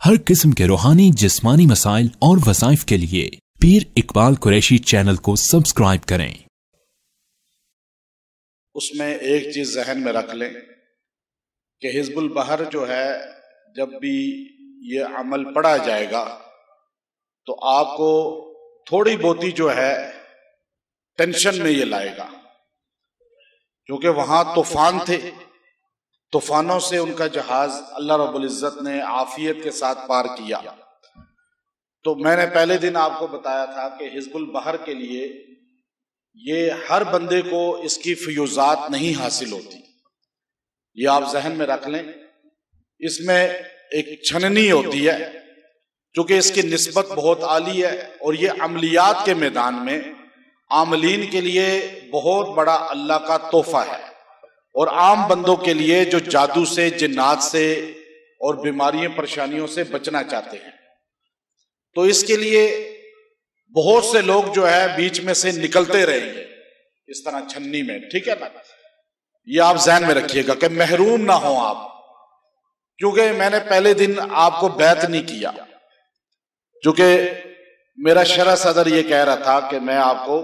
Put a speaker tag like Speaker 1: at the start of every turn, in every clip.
Speaker 1: ہر قسم کے روحانی جسمانی مسائل اور وظائف کے لیے پیر اقبال قریشی چینل کو سبسکرائب کریں۔
Speaker 2: اس میں ایک چیز ذہن میں رکھ لیں کہ حزب البحر جو ہے، جب بھی یہ عمل پڑھا جائے گا تو آپ کو تھوڑی بہتی جو ہے ٹینشن میں یہ لائے گا، کیونکہ وہاں طوفان تھے، طوفانوں سے ان کا جہاز اللہ رب العزت نے عافیت کے ساتھ پار کیا۔ تو میں نے پہلے دن آپ کو بتایا تھا کہ حزب البحر کے لیے یہ ہر بندے کو اس کی فیوزات نہیں حاصل ہوتی، یہ آپ ذہن میں رکھ لیں۔ اس میں ایک چھننی ہوتی ہے چونکہ اس کی نسبت بہت عالی ہے، اور یہ عملیات کے میدان میں عاملین کے لیے بہت بڑا اللہ کا تحفہ ہے، اور عام بندوں کے لیے جو جادو سے، جنات سے اور بیماریوں پریشانیوں سے بچنا چاہتے ہیں، تو اس کے لیے بہت سے لوگ جو ہے بیچ میں سے نکلتے رہیں گے اس طرح چھننی میں، ٹھیک ہے نا؟ یہ آپ ذہن میں رکھیے گا کہ محروم نہ ہوں آپ، کیونکہ میں نے پہلے دن آپ کو بیعت نہیں کیا، کیونکہ میرا شرح صدر یہ کہہ رہا تھا کہ میں آپ کو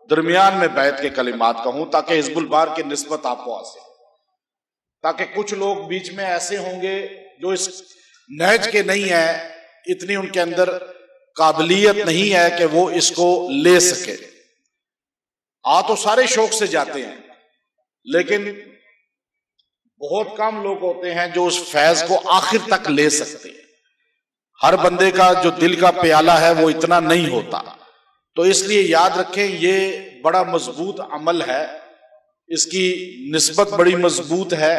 Speaker 2: درمیان میں بیعت کے کلمات کہوں تاکہ حزب البحر کی نسبت آپ کو حاصل، تاکہ کچھ لوگ بیچ میں ایسے ہوں گے جو اس نہج کے نہیں ہیں، اتنی ان کے اندر قابلیت نہیں ہے کہ وہ اس کو لے سکے۔ تو سارے شوق سے جاتے ہیں، لیکن بہت کم لوگ ہوتے ہیں جو اس فیض کو آخر تک لے سکتے ہیں۔ ہر بندے کا جو دل کا پیالہ ہے وہ اتنا نہیں ہوتا، تو اس لیے یاد رکھیں یہ بڑا مضبوط عمل ہے، اس کی نسبت بڑی مضبوط ہے۔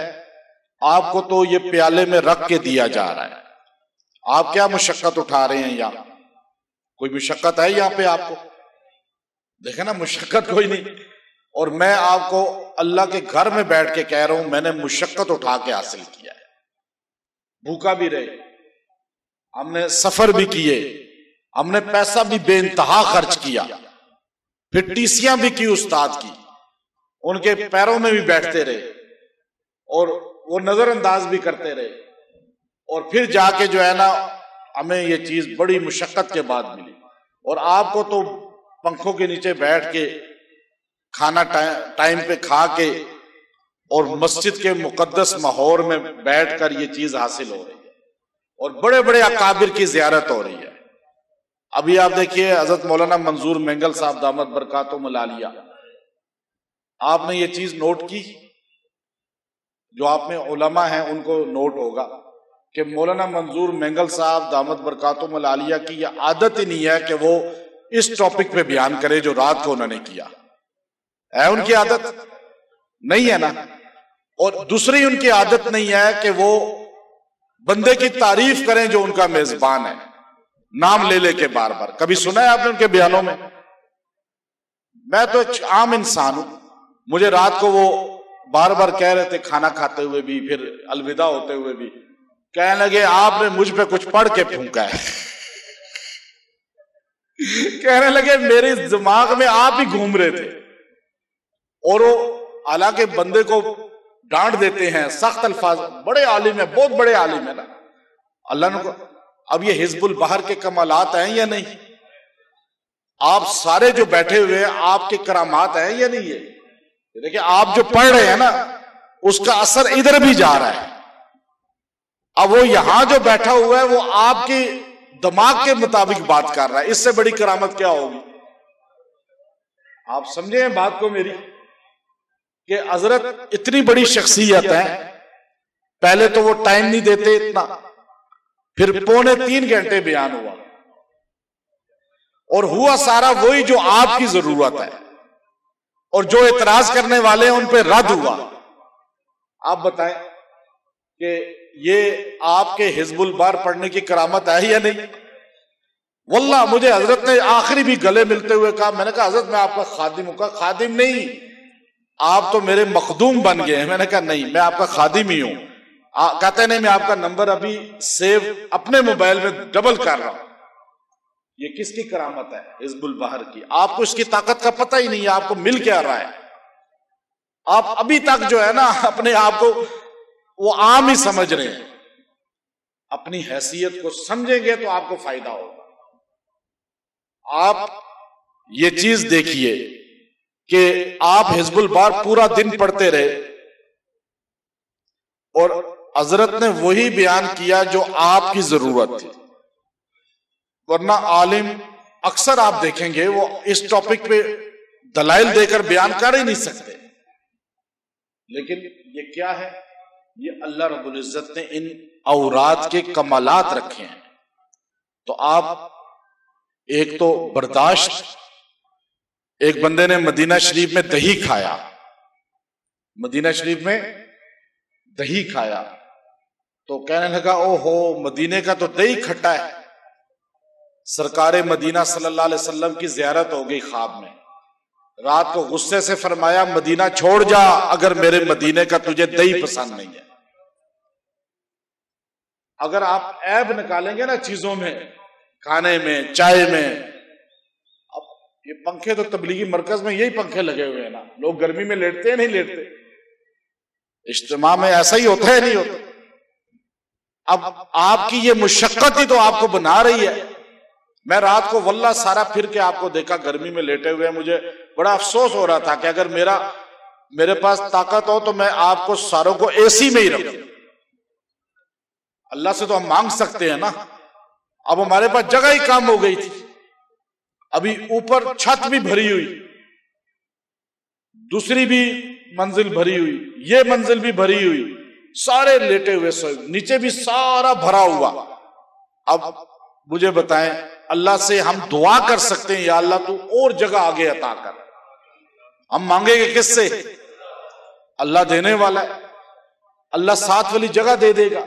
Speaker 2: آپ کو تو یہ پیالے میں رکھ کے دیا جا رہا ہے، آپ کیا مشقت اٹھا رہے ہیں؟ یہاں کوئی مشقت ہے؟ یہاں پہ آپ کو دیکھیں نا، مشقت کوئی نہیں۔ اور میں آپ کو اللہ کے گھر میں بیٹھ کے کہہ رہا ہوں، میں نے مشقت اٹھا کے حاصل کیا ہے، بھوکا بھی رہے، ہم نے سفر بھی کیے، ہم نے پیسہ بھی بے انتہا خرچ کیا، پھر ٹیسیاں بھی کی استاد کی، ان کے پیروں میں بھی بیٹھتے رہے، اور وہ نظر انداز بھی کرتے رہے، اور پھر جا کے جو ہے نا ہمیں یہ چیز بڑی مشقت کے بعد ملی۔ اور آپ کو تو پنکھوں کے نیچے بیٹھ کے کھانا ٹائم پہ کھا کے اور مسجد کے مقدس ماحول میں بیٹھ کر یہ چیز حاصل ہو رہی ہے، اور بڑے بڑے اکابر کی زیارت ہو رہی ہے۔ ابھی آپ دیکھیے حضرت مولانا منظور مینگل صاحب دامت برکاتہم العالیہ، آپ نے یہ چیز نوٹ کی؟ جو آپ میں علماء ہیں ان کو نوٹ ہوگا کہ مولانا منظور مینگل صاحب دامت برکاتہم العالیہ کی یہ عادت ہی نہیں ہے کہ وہ اس ٹاپک پہ بیان کرے جو رات کو انہوں نے کیا ہے، ان کی عادت نہیں ہے نا۔ اور دوسری ان کی عادت نہیں ہے کہ وہ بندے کی تعریف کریں جو ان کا میزبان ہے، نام لے لے کے بار بار۔ کبھی سنا ہے آپ نے ان کے بیانوں میں؟ میں تو ایک عام انسان ہوں، مجھے رات کو وہ بار بار کہہ رہے تھے، کھانا کھاتے ہوئے بھی، پھر الوداع ہوتے ہوئے بھی، کہنے لگے آپ نے مجھ پہ کچھ پڑھ کے پھونکا ہے۔ کہنے لگے میرے دماغ میں آپ ہی گھوم رہے تھے، اور وہ حالانکہ بندے کو ڈانٹ دیتے ہیں سخت الفاظ، بڑے عالم ہیں، بہت بڑے عالم ہیں نا اللہ نے۔ اب یہ حزب البحر کے کمالات ہیں یا نہیں؟ آپ سارے جو بیٹھے ہوئے ہیں آپ کے کرامات ہیں یا نہیں؟ یہ دیکھیں، آپ جو پڑھ رہے ہیں نا اس کا اثر ادھر بھی جا رہا ہے۔ اب وہ یہاں جو بیٹھا ہوا ہے وہ آپ کی دماغ کے مطابق بات کر رہا ہے، اس سے بڑی کرامت کیا ہوگی؟ آپ سمجھے ہیں بات کو میری، کہ حضرت اتنی بڑی شخصیت ہے، پہلے تو وہ ٹائم نہیں دیتے اتنا، پھر 2.25 گھنٹے بیان ہوا، اور ہوا سارا وہی جو آپ کی ضرورت ہے، اور جو اعتراض کرنے والے ہیں ان پہ رد ہوا۔ آپ بتائیں کہ یہ آپ کے حزب البحر پڑھنے کی کرامت ہے یا نہیں؟ واللہ مجھے حضرت نے آخری بھی گلے ملتے ہوئے کہا، میں نے کہا حضرت میں آپ کا خادم ہوں۔ کہا خادم نہیں، آپ تو میرے مخدوم بن گئے ہیں۔ میں نے کہا نہیں، میں آپ کا خادم ہی ہوں۔ کہتے نہیں، میں آپ کا نمبر ابھی سیو اپنے موبائل میں ڈبل کر رہا ہوں۔ یہ کس کی کرامت ہے؟ حزب البحر کی۔ آپ کو اس کی طاقت کا پتہ ہی نہیں ہے، آپ کو مل کیا رہا ہے؟ آپ ابھی تک جو ہے نا اپنے آپ کو وہ عام ہی سمجھ رہے ہیں۔ اپنی حیثیت کو سمجھیں گے تو آپ کو فائدہ ہوگا. آپ یہ چیز دیکھیے کہ آپ حزب البار پورا دن پڑھتے رہے اور حضرت نے وہی بیان کیا جو آپ کی ضرورت تھی. ورنہ عالم اکثر آپ دیکھیں گے وہ اس ٹاپک پہ دلائل دے کر بیان کر ہی نہیں سکتے. لیکن یہ کیا ہے؟ یہ اللہ رب العزت نے ان اوراد کے کمالات رکھے ہیں. تو آپ ایک تو برداشت، ایک بندے نے مدینہ شریف میں دہی کھایا، مدینہ شریف میں دہی کھایا تو کہنے لگا او ہو مدینے کا تو دہی کھٹا ہے. سرکار مدینہ صلی اللہ علیہ وسلم کی زیارت ہو گئی خواب میں. رات کو غصے سے فرمایا مدینہ چھوڑ جا اگر میرے مدینے کا تجھے دہی پسند نہیں ہے. اگر آپ عیب نکالیں گے نا چیزوں میں، کھانے میں، چائے میں، اب یہ پنکھے تو تبلیغی مرکز میں یہی پنکھے لگے ہوئے ہیں نا، لوگ گرمی میں لیٹتے ہیں نہیں لیٹتے؟ اجتماع میں ایسا ہی ہوتا ہے نہیں ہوتا؟ اب آپ کی یہ مشقت ہی تو آپ کو بنا رہی ہے. میں رات کو واللہ سارا پھر کے آپ کو دیکھا گرمی میں لیٹے ہوئے، مجھے بڑا افسوس ہو رہا تھا کہ اگر میرے پاس طاقت ہو تو میں آپ کو ساروں کو اے سی میں ہی رکھوں. اللہ سے تو ہم مانگ سکتے ہیں نا. اب ہمارے پاس جگہ ہی کام ہو گئی تھی. ابھی اوپر چھت بھی بھری ہوئی، دوسری بھی منزل بھری ہوئی، یہ منزل بھی بھری ہوئی، سارے لیٹے ہوئے سوئے، نیچے بھی سارا بھرا ہوا. اب مجھے بتائیں اللہ سے ہم دعا کر سکتے ہیں یا اللہ تو اور جگہ آگے عطا کر؟ ہم مانگیں گے کس سے؟ اللہ دینے والا ہے. اللہ ساتھ والی جگہ دے دے گا.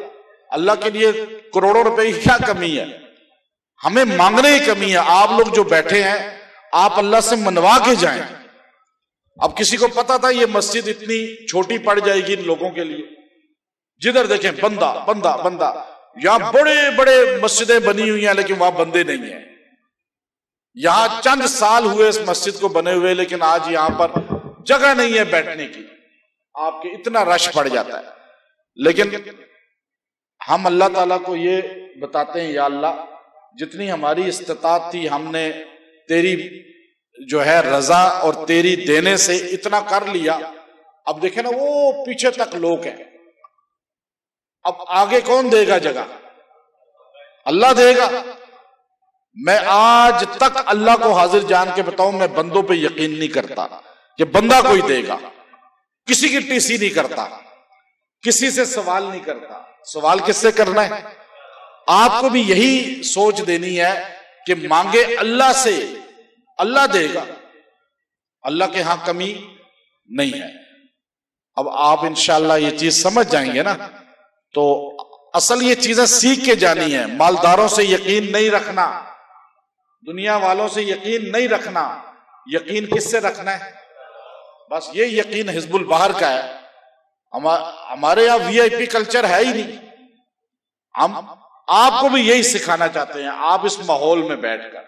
Speaker 2: اللہ کے لیے کروڑوں روپے کی کیا کمی ہے؟ ہمیں مانگنے کی کمی ہے. آپ لوگ جو بیٹھے ہیں آپ اللہ سے منوا کے جائیں. اب کسی کو پتا تھا یہ مسجد اتنی چھوٹی پڑ جائے گی ان لوگوں کے لیے؟ جدھر دیکھیں بندہ بندہ بندہ. یہاں بڑے بڑے مسجدیں بنی ہوئی ہیں لیکن وہاں بندے نہیں ہیں. یہاں چند سال ہوئے اس مسجد کو بنے ہوئے لیکن آج یہاں پر جگہ نہیں ہے بیٹھنے کی. آپ کے اتنا رش پڑ جاتا ہے. لیکن ہم اللہ تعالیٰ کو یہ بتاتے ہیں یا اللہ جتنی ہماری استطاعت تھی ہم نے تیری جو ہے رضا اور تیری دینے سے اتنا کر لیا. اب دیکھیں نا وہ پیچھے تک لوگ ہیں. اب آگے کون دے گا جگہ؟ اللہ دے گا. میں آج تک اللہ کو حاضر جان کے بتاؤں میں بندوں پہ یقین نہیں کرتا کہ بندہ کوئی دے گا. کسی کی ٹی سی نہیں کرتا، کسی سے سوال نہیں کرتا. سوال کس سے کرنا ہے؟ آپ کو بھی یہی سوچ دینی ہے کہ مانگے اللہ سے، اللہ دے گا. اللہ کے ہاں کمی نہیں ہے. اب آپ انشاءاللہ یہ چیز سمجھ جائیں گے نا تو اصل یہ چیزیں سیکھ کے جانی ہے. مالداروں سے یقین نہیں رکھنا، دنیا والوں سے یقین نہیں رکھنا. یقین کس سے رکھنا ہے؟ بس یہ یقین حزب البحر کا ہے. ہمارے یہاں وی آئی پی کلچر ہے ہی نہیں. ہم آپ کو بھی یہی سکھانا چاہتے ہیں. آپ اس ماحول میں بیٹھ کر